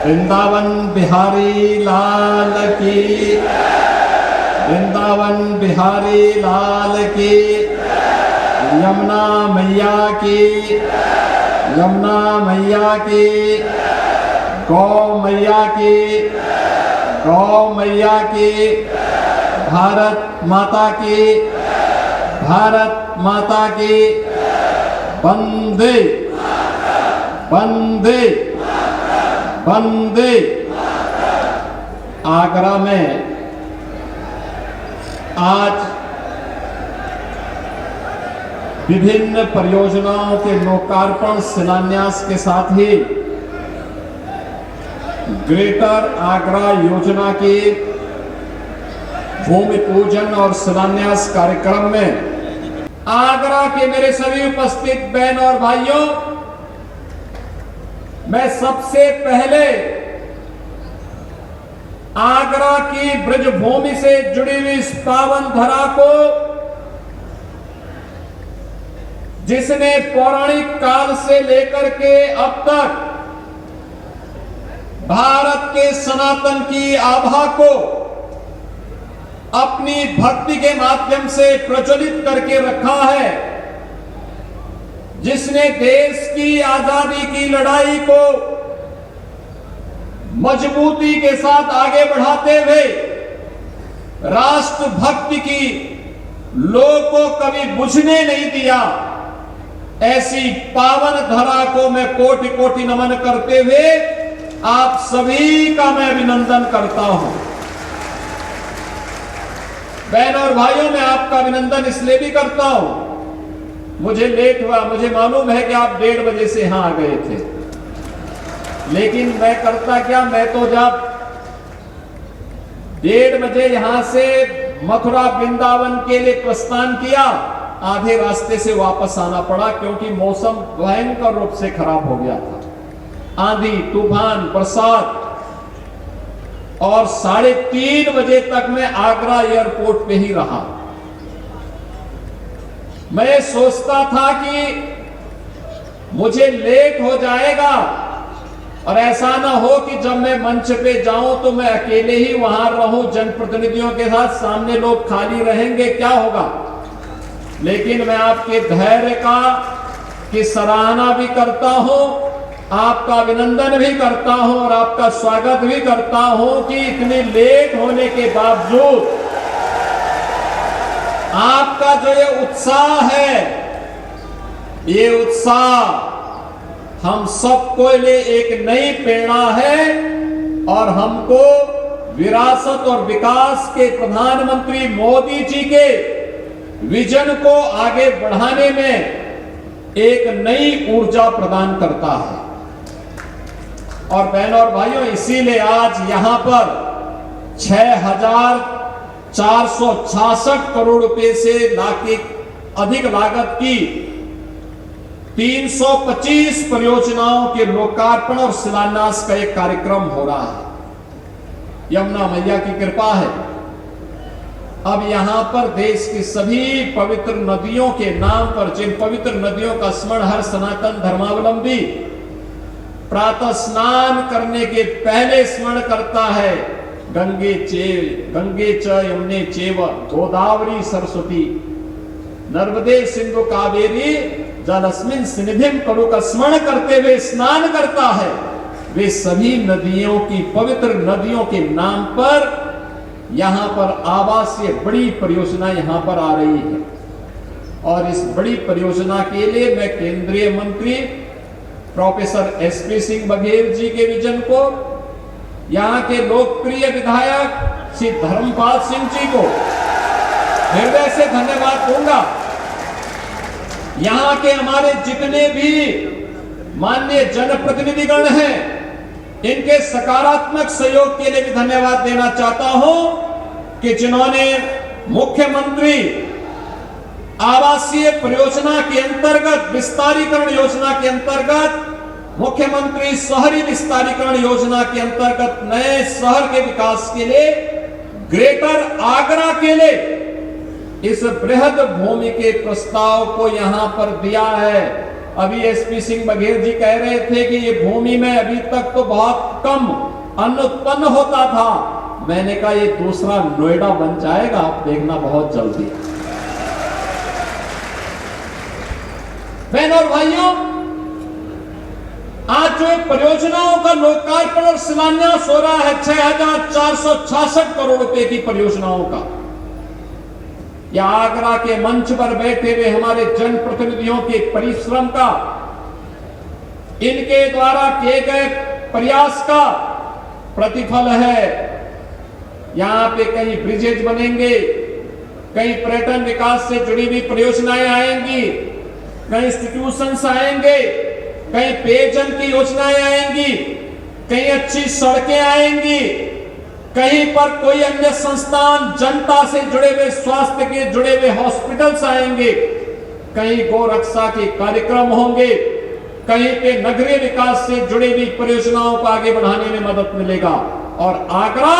वृंदावन बिहारी लाल की, वृंदावन बिहारी लाल की, यमुना मैया की, यमुना मैया की, गौ मैया की, गौ मैया की, भारत माता की, भारत माता की, वंदे वंदे वंदे। आगरा में आज विभिन्न परियोजनाओं के लोकार्पण शिलान्यास के साथ ही ग्रेटर आगरा योजना के भूमि पूजन और शिलान्यास कार्यक्रम में आगरा के मेरे सभी उपस्थित बहन और भाइयों, मैं सबसे पहले आगरा की ब्रजभूमि से जुड़ी हुई इस पावन धरा को, जिसने पौराणिक काल से लेकर के अब तक भारत के सनातन की आभा को अपनी भक्ति के माध्यम से प्रज्वलित करके रखा है, जिसने देश की आजादी की लड़ाई को मजबूती के साथ आगे बढ़ाते हुए राष्ट्रभक्ति की लौ को कभी बुझने नहीं दिया, ऐसी पावन धरा को मैं कोटि कोटि नमन करते हुए आप सभी का मैं अभिनंदन करता हूं। बहन और भाइयों, मैं आपका अभिनंदन इसलिए भी करता हूं, मुझे लेट हुआ, मुझे मालूम है कि आप 1:30 बजे से यहां आ गए थे, लेकिन मैं करता क्या, मैं तो जब 1:30 बजे यहां से मथुरा वृंदावन के लिए प्रस्थान किया, आधे रास्ते से वापस आना पड़ा क्योंकि मौसम भयंकर रूप से खराब हो गया था। आंधी, तूफान, बरसात, और 3:30 बजे तक मैं आगरा एयरपोर्ट पे ही रहा। मैं सोचता था कि मुझे लेट हो जाएगा और ऐसा ना हो कि जब मैं मंच पे जाऊं तो मैं अकेले ही वहां रहूं जनप्रतिनिधियों के साथ, सामने लोग खाली रहेंगे, क्या होगा। लेकिन मैं आपके धैर्य की सराहना भी करता हूं, आपका अभिनंदन भी करता हूं और आपका स्वागत भी करता हूं कि इतने लेट होने के बावजूद आपका जो ये उत्साह है, ये उत्साह हम सबको लिए एक नई प्रेरणा है और हमको विरासत और विकास के प्रधानमंत्री मोदी जी के विजन को आगे बढ़ाने में एक नई ऊर्जा प्रदान करता है। और बहनों और भाइयों, इसीलिए आज यहां पर 6,466 करोड़ रुपए से अधिक लागत की 325 परियोजनाओं के लोकार्पण और शिलान्यास का एक कार्यक्रम हो रहा है। यमुना मैया की कृपा है, अब यहां पर देश की सभी पवित्र नदियों के नाम पर, जिन पवित्र नदियों का स्मरण हर सनातन धर्मावलंबी प्रातः स्नान करने के पहले स्मरण करता है, गंगे च यमुने चैव गोदावरी सरस्वती नर्मदे सिंधु कावेरी जलस्मिन् सन्निधिं कुरु का स्मरण करते हुए स्नान करता है। वे सभी नदियों की, पवित्र नदियों के नाम पर यहां पर आवासीय बड़ी परियोजना यहां पर आ रही है। और इस बड़ी परियोजना के लिए मैं केंद्रीय मंत्री प्रोफेसर एसपी सिंह बघेल जी के विजन को, यहां के लोकप्रिय विधायक श्री धर्मपाल सिंह जी को हृदय से धन्यवाद दूंगा। यहां के हमारे जितने भी माननीय जनप्रतिनिधिगण हैं, इनके सकारात्मक सहयोग के लिए भी धन्यवाद देना चाहता हूं कि जिन्होंने मुख्यमंत्री आवासीय परियोजना के अंतर्गत, विस्तारीकरण योजना के अंतर्गत, मुख्यमंत्री शहरी विस्तारीकरण योजना के अंतर्गत नए शहर के विकास के लिए, ग्रेटर आगरा के लिए इस बृहद भूमि के प्रस्ताव को यहां पर दिया है। अभी एसपी सिंह बघेल जी कह रहे थे कि ये भूमि में अभी तक तो बहुत कम अन्न उत्पन्न होता था। मैंने कहा ये दूसरा नोएडा बन जाएगा, आप देखना बहुत जल्दी। बहनों और भाइयों, आज जो परियोजनाओं का लोकार्पण और शिलान्यास हो रहा है 6,466 करोड़ रुपए की परियोजनाओं का, या आगरा के मंच पर बैठे हुए हमारे जनप्रतिनिधियों के परिश्रम का, इनके द्वारा किए गए प्रयास का प्रतिफल है। यहां पे कहीं ब्रिजेज बनेंगे, कहीं पर्यटन विकास से जुड़ी हुई परियोजनाएं आएंगी, कहीं इंस्टीट्यूशंस आएंगे, कहीं पेयजल की योजनाएं आएंगी, कहीं अच्छी सड़कें आएंगी, कहीं पर कोई अन्य संस्थान जनता से जुड़े हुए स्वास्थ्य के जुड़े हुए हॉस्पिटल्स आएंगे, कहीं गौरक्षा के कार्यक्रम होंगे, कहीं पे नगरीय विकास से जुड़ी हुई परियोजनाओं को आगे बढ़ाने में मदद मिलेगा। और आगरा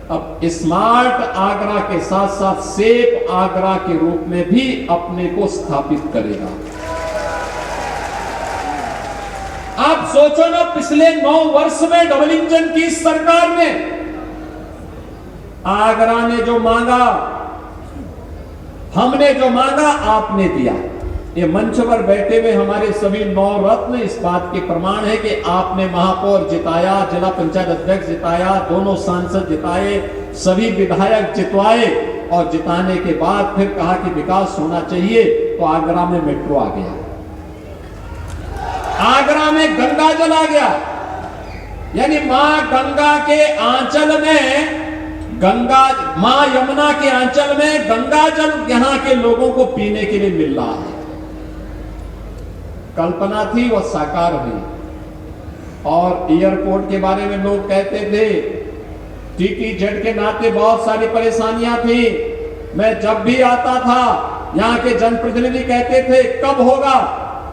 अब स्मार्ट आगरा के साथ साथ सेफ आगरा के रूप में भी अपने को स्थापित करेगा। आप सोचो ना, पिछले 9 वर्ष में डबल इंजन की सरकार ने आगरा ने जो मांगा, हमने जो मांगा, आपने दिया। ये मंच पर बैठे हुए हमारे सभी 9 रत्न इस बात के प्रमाण है कि आपने महापौर जिताया, जिला पंचायत अध्यक्ष जिताया, दोनों सांसद जिताए, सभी विधायक जितवाए, और जिताने के बाद फिर कहा कि विकास होना चाहिए, तो आगरा में मेट्रो आ गया, आगरा में गंगा जल आ गया। यानी मां गंगा के आंचल में, मां यमुना के आंचल में गंगा जल यहां के लोगों को पीने के लिए मिल रहा है। कल्पना थी वो साकार हुई। और एयरपोर्ट के बारे में लोग कहते थे, टीटीजेड के नाते बहुत सारी परेशानियां थी। मैं जब भी आता था, यहाँ के जनप्रतिनिधि कहते थे कब होगा,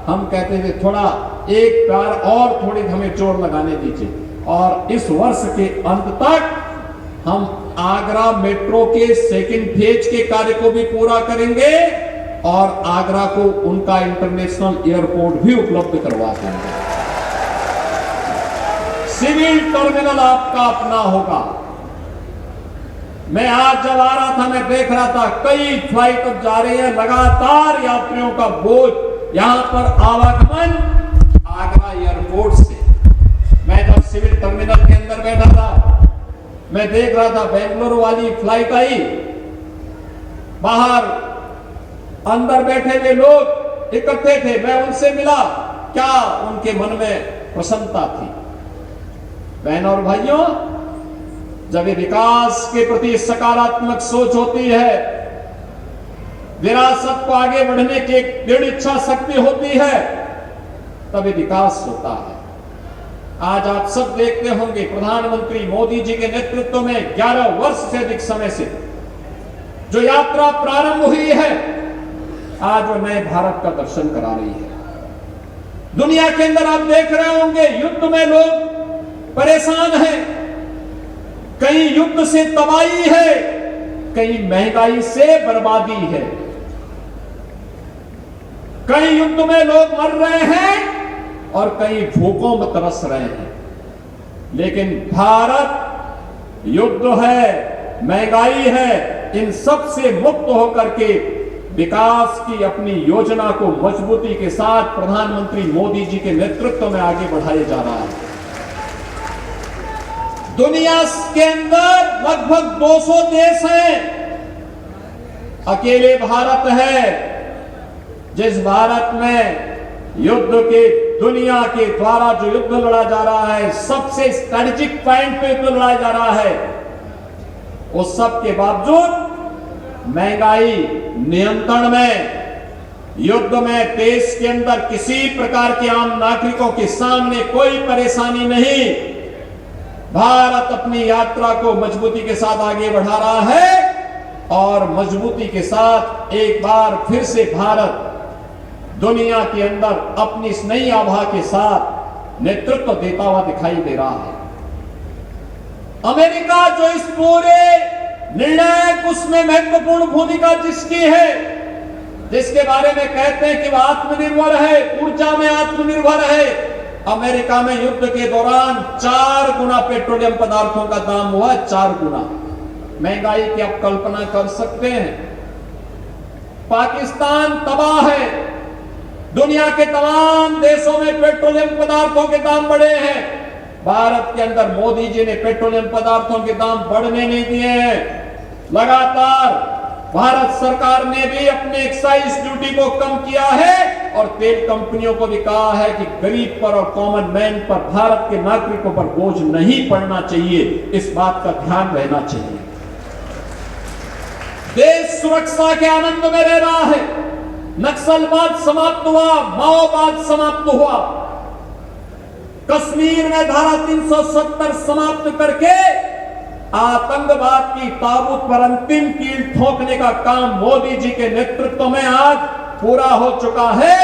हम कहते थे थोड़ा एक बार और थोड़ी हमें जोर लगाने दीजिए। और इस वर्ष के अंत तक हम आगरा मेट्रो के सेकंड फेज के कार्य को भी पूरा करेंगे और आगरा को उनका इंटरनेशनल एयरपोर्ट भी उपलब्ध करवा देंगे। सिविल टर्मिनल आपका अपना होगा। मैं आज जब आ रहा था, मैं देख रहा था कई फ्लाइट अब जा रही है, लगातार यात्रियों का बोझ यहां पर आवागमन आगरा एयरपोर्ट से। मैं जब सिविल टर्मिनल के अंदर बैठा था, मैं देख रहा था बेंगलुरु वाली फ्लाइट आई, बाहर अंदर बैठे हुए लोग इकट्ठे थे, मैं उनसे मिला, क्या उनके मन में प्रसन्नता थी। बहनों और भाइयों, जब ये विकास के प्रति सकारात्मक सोच होती है, विरासत को आगे बढ़ने की एक दृढ़ इच्छा शक्ति होती है, तभी विकास होता है। आज आप सब देखते होंगे, प्रधानमंत्री मोदी जी के नेतृत्व में 11 वर्ष से अधिक समय से जो यात्रा प्रारंभ हुई है, आज वो नए भारत का दर्शन करा रही है। दुनिया के अंदर आप देख रहे होंगे, युद्ध में लोग परेशान हैं, कहीं युद्ध से तबाही है, कहीं महंगाई से बर्बादी है, कहीं युद्ध में लोग मर रहे हैं और कहीं भूखों में तरस रहे हैं। लेकिन भारत युद्ध है, महंगाई है, इन सब से मुक्त होकर के विकास की अपनी योजना को मजबूती के साथ प्रधानमंत्री मोदी जी के नेतृत्व में आगे बढ़ाया जा रहा है। दुनिया के अंदर लगभग 200 देश हैं, अकेले भारत है जिस भारत में युद्ध के दुनिया के द्वारा जो युद्ध लड़ा जा रहा है, सबसे स्ट्रेटेजिक पॉइंट पे युद्ध लड़ा जा रहा है, उस सब के बावजूद महंगाई नियंत्रण में, युद्ध में देश के अंदर किसी प्रकार के आम नागरिकों के सामने कोई परेशानी नहीं, भारत अपनी यात्रा को मजबूती के साथ आगे बढ़ा रहा है। और मजबूती के साथ एक बार फिर से भारत दुनिया के अंदर अपनी इस नई आभा के साथ नेतृत्व देता हुआ दिखाई दे रहा है। अमेरिका जो इस पूरे निर्णायक उसमें महत्वपूर्ण भूमिका जिसकी है, जिसके बारे में कहते हैं कि वह आत्मनिर्भर है, ऊर्जा में आत्मनिर्भर है। अमेरिका में युद्ध के दौरान 4 गुना पेट्रोलियम पदार्थों का दाम हुआ, 4 गुना। महंगाई की आप कल्पना कर सकते हैं। पाकिस्तान तबाह है। दुनिया के तमाम देशों में पेट्रोलियम पदार्थों के दाम बढ़े हैं। भारत के अंदर मोदी जी ने पेट्रोलियम पदार्थों के दाम बढ़ने नहीं दिए हैं। लगातार भारत सरकार ने भी अपने एक्साइज ड्यूटी को कम किया है और तेल कंपनियों को भी कहा है कि गरीब पर और कॉमन मैन पर, भारत के नागरिकों पर बोझ नहीं पड़ना चाहिए। इस बात का ध्यान रहना चाहिए। देश सुरक्षा के आनंद में रह रहा है। नक्सलवाद समाप्त हुआ, माओवाद समाप्त हुआ। कश्मीर में धारा 370 समाप्त करके आतंकवाद की ताबूत पर अंतिम कील ठोकने का काम मोदी जी के नेतृत्व में आज पूरा हो चुका है।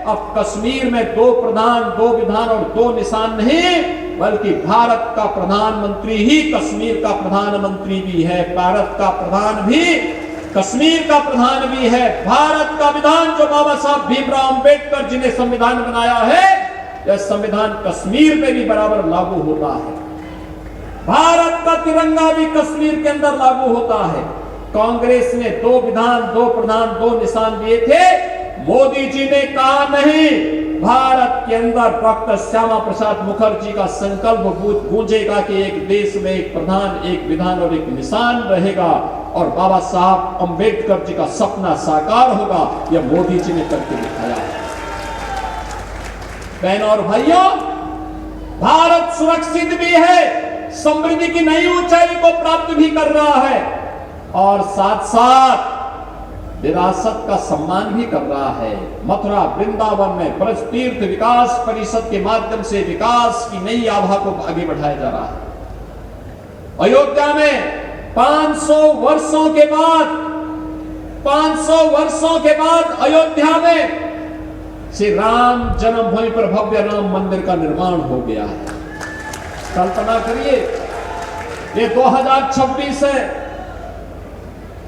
अब कश्मीर में 2 प्रधान, 2 विधान और 2 निशान नहीं, बल्कि भारत का प्रधानमंत्री ही कश्मीर का प्रधानमंत्री भी है। भारत का प्रधान भी कश्मीर का प्रधान भी है। भारत का विधान जो बाबा साहब भीमराव अंबेडकर जी ने संविधान बनाया है, यह संविधान कश्मीर में भी बराबर लागू होता है। भारत का तिरंगा भी कश्मीर के अंदर लागू होता है। कांग्रेस ने 2 विधान, 2 प्रधान, 2 निशान दिए थे। मोदी जी ने कहा नहीं, भारत के अंदर डॉक्टर श्यामा प्रसाद मुखर्जी का संकल्प गूंजेगा कि एक देश में एक प्रधान, एक विधान और एक निशान रहेगा और बाबा साहब अंबेडकर जी का सपना साकार होगा। यह मोदी जी ने करके दिखाया है। बहनों और भाइयों, भारत सुरक्षित भी है, समृद्धि की नई ऊंचाई को प्राप्त भी कर रहा है और साथ साथ विरासत का सम्मान भी कर रहा है। मथुरा वृंदावन में ब्रज तीर्थ विकास परिषद के माध्यम से विकास की नई आभा को आगे बढ़ाया जा रहा है। अयोध्या में 500 वर्षों के बाद अयोध्या में श्री राम जन्मभूमि पर भव्य राम मंदिर का निर्माण हो गया है। कल्पना करिए, ये 2026 है।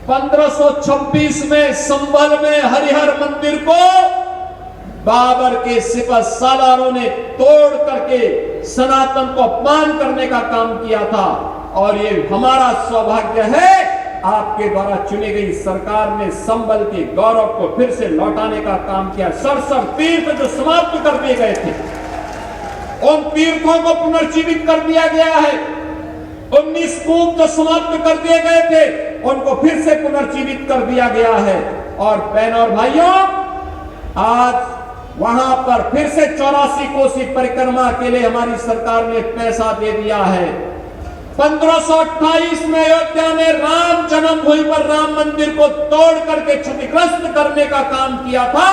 1526 में संभल में हरिहर मंदिर को बाबर के सिपह सालारों ने तोड़ करके सनातन को अपमान करने का काम किया था और ये हमारा सौभाग्य है, आपके द्वारा चुनी गई सरकार ने संभल के गौरव को फिर से लौटाने का काम किया। 67 तीर्थ जो समाप्त कर दिए गए थे, उन तीर्थों को पुनर्जीवित कर दिया गया है। 19 कूप जो समाप्त कर दिए गए थे, उनको फिर से पुनर्जीवित कर दिया गया है। और बहनों और भाइयों, आज वहां पर फिर से 84 कोसी परिक्रमा के लिए हमारी सरकार ने पैसा दे दिया है। 1528 में अयोध्या में राम जन्मभूमि पर राम मंदिर को तोड़ करके क्षतिग्रस्त करने का काम किया था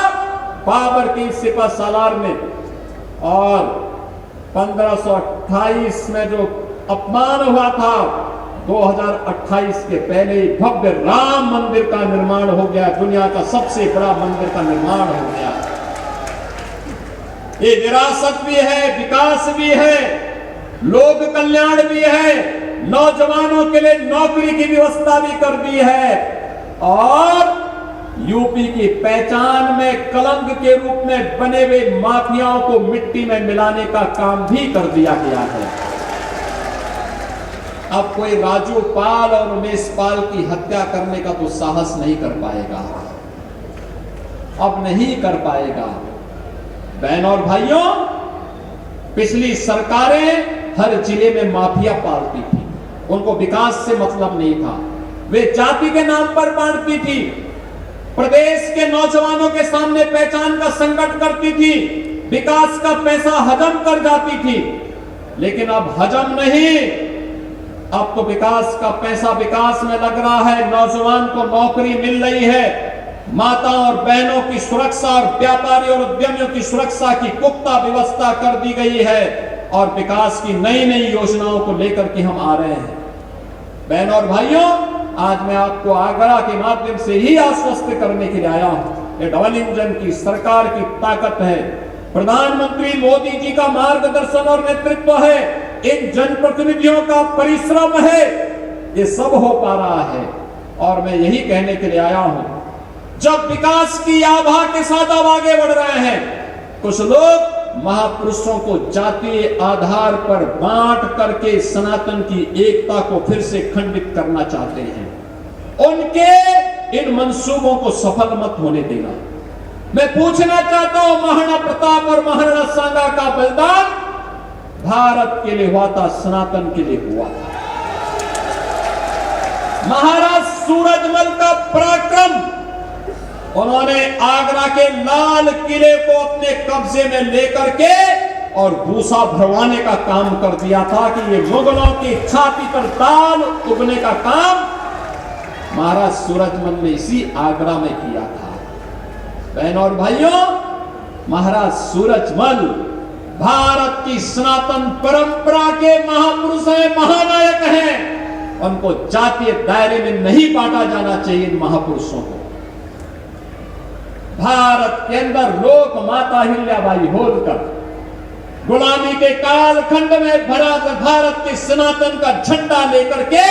बाबर की सिपह सालार ने, और 1528 में जो अपमान हुआ था, 2028 के पहले ही भव्य राम मंदिर का निर्माण हो गया। दुनिया का सबसे बड़ा मंदिर का निर्माण हो गया। ये विरासत भी है, विकास भी है, लोक कल्याण भी है, नौजवानों के लिए नौकरी की व्यवस्था भी कर दी है और यूपी की पहचान में कलंक के रूप में बने हुए माफियाओं को मिट्टी में मिलाने का काम भी कर दिया गया है। अब कोई राजू पाल और उमेश पाल की हत्या करने का तो साहस नहीं कर पाएगा, अब नहीं कर पाएगा। बहनों और भाइयों, पिछली सरकारें हर जिले में माफिया पालती थी, उनको विकास से मतलब नहीं था, वे जाति के नाम पर बांटती थी, प्रदेश के नौजवानों के सामने पहचान का संकट करती थी, विकास का पैसा हजम कर जाती थी। लेकिन अब हजम नहीं, अब तो विकास का पैसा विकास में लग रहा है, नौजवान को नौकरी मिल रही है, माता और बहनों की सुरक्षा और व्यापारी और उद्यमियों की सुरक्षा की पुख्ता व्यवस्था कर दी गई है और विकास की नई नई योजनाओं को लेकर के हम आ रहे हैं। बहनों और भाइयों, आज मैं आपको आगरा के माध्यम से ही आश्वस्त करने के लिए आया हूं, ये डबल इंजन की सरकार की ताकत है, प्रधानमंत्री मोदी जी का मार्गदर्शन और नेतृत्व है, इन जनप्रतिनिधियों का परिश्रम है, ये सब हो पा रहा है। और मैं यही कहने के लिए आया हूं जब विकास की आभा के साथ अब आगे बढ़ रहे हैं, कुछ लोग महापुरुषों को जातीय आधार पर बांट करके सनातन की एकता को फिर से खंडित करना चाहते हैं। उनके इन मंसूबों को सफल मत होने देना। मैं पूछना चाहता हूं, महाराणा प्रताप और महाराणा सांगा का बलिदान भारत के लिए हुआ था, सनातन के लिए हुआ था। महाराज सूरजमल का पराक्रम, उन्होंने आगरा के लाल किले को अपने कब्जे में लेकर के और भूसा भरवाने का काम कर दिया था कि ये मुगलों की छाती पर दाल उगने का काम महाराज सूरजमल ने इसी आगरा में किया था। बहनों और भाइयों, महाराज सूरजमल भारत की सनातन परंपरा के महापुरुष हैं, महानायक हैं। उनको जातीय दायरे में नहीं बांटा जाना चाहिए। इन महापुरुषों को भारत के अंदर लोक माता अहिल्याबाई होलकर गुलामी के कालखंड में भारत के सनातन का झंडा लेकर के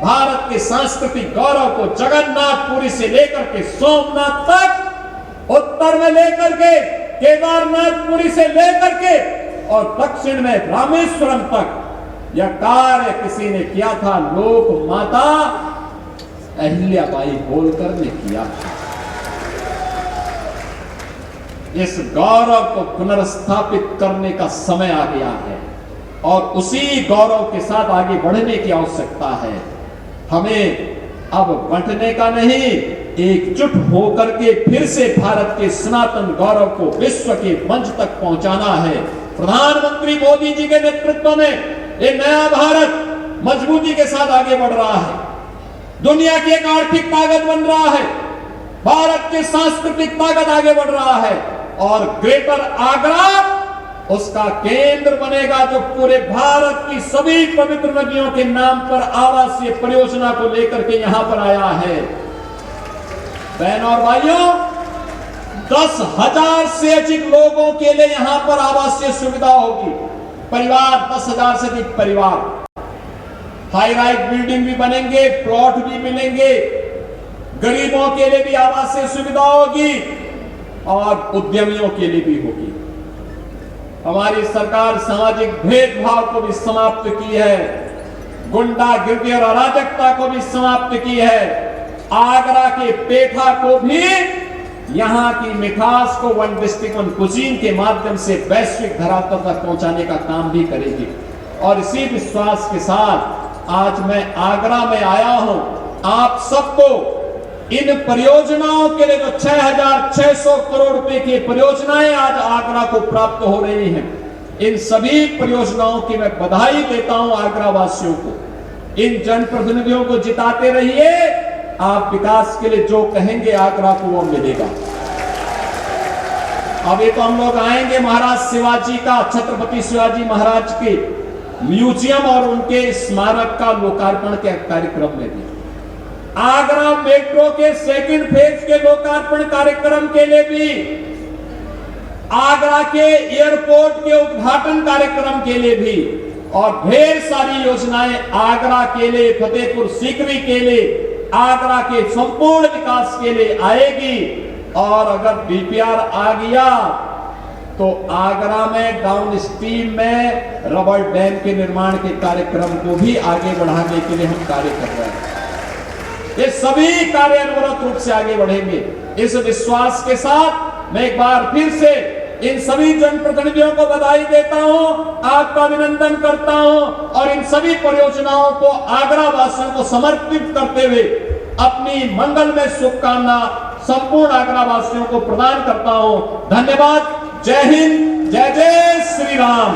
भारत के सांस्कृतिक गौरव को जगन्नाथपुरी से लेकर के सोमनाथ तक, उत्तर में लेकर के केदारनाथपुरी से लेकर के और दक्षिण में रामेश्वरम तक यह कार्य किसी ने किया था, लोक माता अहिल्याबाई होलकर ने किया था। इस गौरव को पुनर्स्थापित करने का समय आ गया है और उसी गौरव के साथ आगे बढ़ने की आवश्यकता है। हमें अब बंटने का नहीं, एकजुट होकर के फिर से भारत के सनातन गौरव को विश्व के मंच तक पहुंचाना है। प्रधानमंत्री मोदी जी के नेतृत्व में ये नया भारत मजबूती के साथ आगे बढ़ रहा है, दुनिया की एक आर्थिक ताकत बन रहा है, भारत की सांस्कृतिक ताकत आगे बढ़ रहा है और ग्रेटर आगरा उसका केंद्र बनेगा जो पूरे भारत की सभी पवित्र नदियों के नाम पर आवासीय परियोजना को लेकर के यहां पर आया है। बहनों और भाइयों, 10,000 से अधिक लोगों के लिए यहां पर आवासीय सुविधा होगी। परिवार 10,000 से अधिक परिवार, हाई राइज बिल्डिंग भी बनेंगे, प्लॉट भी मिलेंगे, गरीबों के लिए भी आवासीय सुविधा होगी और उद्यमियों के लिए भी होगी। हमारी सरकार सामाजिक भेदभाव को भी समाप्त की है, गुंडागिर्दी और अराजकता को भी समाप्त की है। आगरा के पेठा को भी यहां की मिठास को वन डिस्ट्रिक्ट वन कुजीन के माध्यम से वैश्विक धरातल तक पहुंचाने का काम भी करेगी। और इसी विश्वास के साथ आज मैं आगरा में आया हूं। आप सबको इन परियोजनाओं के लिए जो 6,600 करोड़ रुपए की परियोजनाएं आज आगरा को प्राप्त हो रही हैं, इन सभी परियोजनाओं की मैं बधाई देता हूं आगरा वासियों को। इन जनप्रतिनिधियों को जिताते रहिए, आप विकास के लिए जो कहेंगे आगरा को वो मिलेगा। अभी तो हम लोग आएंगे महाराज शिवाजी का, छत्रपति शिवाजी महाराज के म्यूजियम और उनके स्मारक का लोकार्पण के कार्यक्रम में भी, आगरा मेट्रो के सेकंड फेज के लोकार्पण कार्यक्रम के लिए भी, आगरा के एयरपोर्ट के उद्घाटन कार्यक्रम के लिए भी और ढेर सारी योजनाएं आगरा के लिए, फतेहपुर सीकरी के लिए, आगरा के संपूर्ण विकास के लिए आएगी। और अगर डीपीआर आ गया तो आगरा में डाउन स्ट्रीम में रबर डैम के निर्माण के कार्यक्रम को भी आगे बढ़ाने के लिए हम कार्य कर रहे हैं। ये सभी कार्य अनवरत रूप से आगे बढ़ेंगे। इस विश्वास के साथ मैं एक बार फिर से इन सभी जनप्रतिनिधियों को बधाई देता हूं, आपका अभिनंदन करता हूं और इन सभी परियोजनाओं को आगरा वासियों को समर्पित करते हुए अपनी मंगल में शुभकामना संपूर्ण आगरा वासियों को प्रदान करता हूं। धन्यवाद। जय हिंद, जय जय श्री राम।